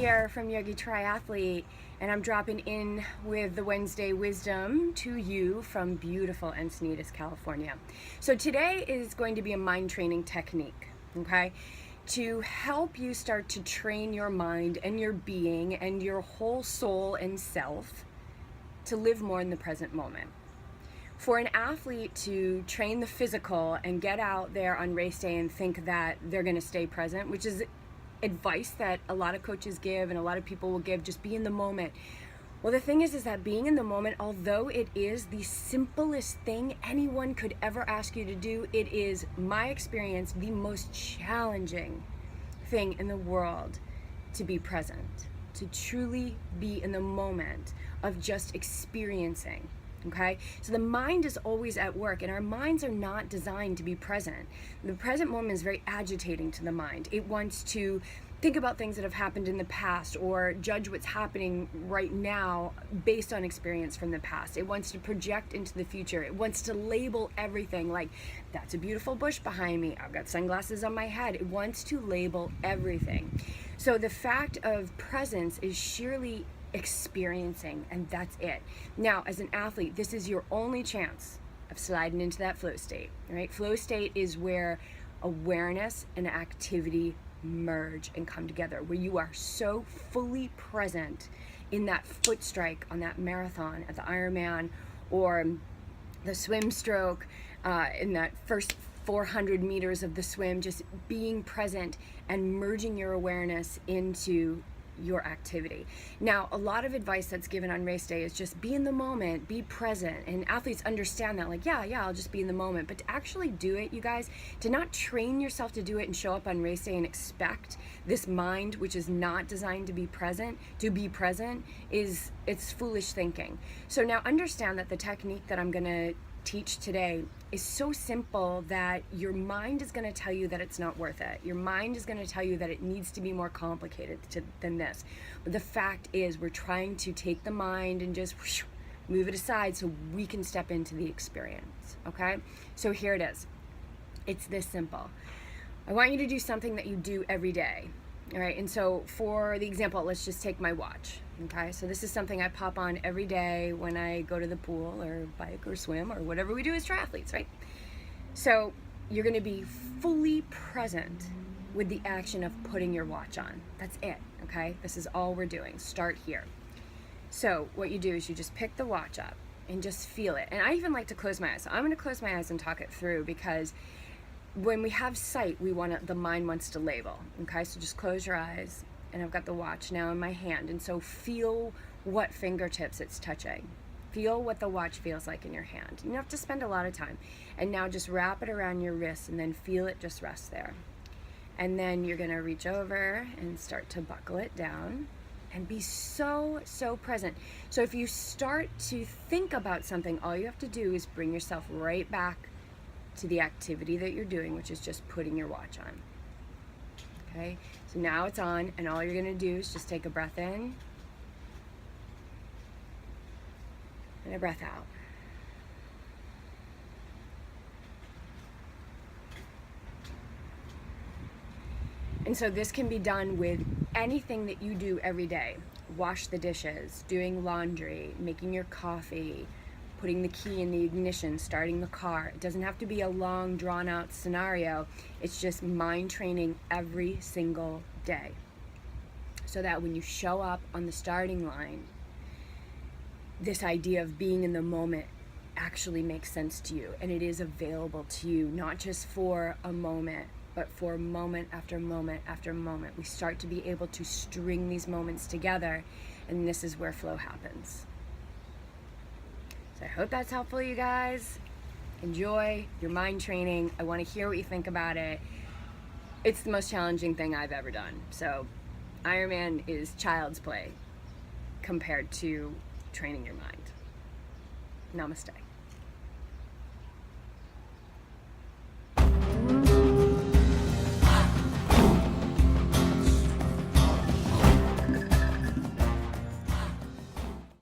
here from Yogi Triathlete, and I'm dropping in with the Wednesday wisdom to you from beautiful Encinitas, California. So today is going to be a mind training technique, okay? To help you start to train your mind and your being and your whole soul and self to live more in the present moment. For an athlete to train the physical and get out there on race day and think that they're going to stay present, which is advice that a lot of coaches give and a lot of people will give, just be in the moment. Well, the thing is that being in the moment, although it is the simplest thing anyone could ever ask you to do, it is, my experience, the most challenging thing in the world to be present, to truly be in the moment of just experiencing. Okay, so the mind is always at work, and our minds are not designed to be present. The present moment is very agitating to the mind. It wants to think about things that have happened in the past or judge what's happening right now based on experience from the past. It wants to project into the future. It wants to label everything like, that's a beautiful bush behind me. I've got sunglasses on my head. It wants to label everything. So the fact of presence is sheerly experiencing, and that's it. Now, as an athlete, this is your only chance of sliding into that flow state, right? Flow state is where awareness and activity merge and come together, where you are so fully present in that foot strike on that marathon at the Ironman or the swim stroke, in that first 400 meters of the swim, just being present and merging your awareness into your activity. Now, a lot of advice that's given on race day is just be in the moment, be present, and athletes understand that, like, yeah, I'll just be in the moment. But to actually do it, you guys, to not train yourself to do it and show up on race day and expect this mind, which is not designed to be present, it's foolish thinking. So now understand that the technique that I'm gonna teach today is so simple that your mind is going to tell you that it's not worth it. Your mind is going to tell you that it needs to be more complicated than this. But the fact is, we're trying to take the mind and just move it aside so we can step into the experience, okay? So here it is. It's this simple. I want you to do something that you do every day, all right? And so for the example, let's just take my watch. Okay, so this is something I pop on every day when I go to the pool or bike or swim or whatever we do as triathletes, right? So you're going to be fully present with the action of putting your watch on. That's it, okay? This is all we're doing. Start here. So what you do is you just pick the watch up and just feel it. And I even like to close my eyes. So I'm going to close my eyes and talk it through, because when we have sight, the mind wants to label. Okay, so just close your eyes. And I've got the watch now in my hand, and so feel what fingertips it's touching. Feel what the watch feels like in your hand. You don't have to spend a lot of time. And now just wrap it around your wrist and then feel it just rest there. And then you're gonna reach over and start to buckle it down and be so present. So if you start to think about something, all you have to do is bring yourself right back to the activity that you're doing, which is just putting your watch on. Okay, so now it's on, and all you're gonna do is just take a breath in and a breath out. And so this can be done with anything that you do every day. Wash the dishes, doing laundry, making your coffee, putting the key in the ignition, starting the car. It doesn't have to be a long, drawn-out scenario. It's just mind training every single day, so that when you show up on the starting line, this idea of being in the moment actually makes sense to you, and it is available to you, not just for a moment, but for moment after moment after moment. We start to be able to string these moments together, and this is where flow happens. So I hope that's helpful, you guys. Enjoy your mind training. I want to hear what you think about it. It's the most challenging thing I've ever done. So Ironman is child's play compared to training your mind. Namaste.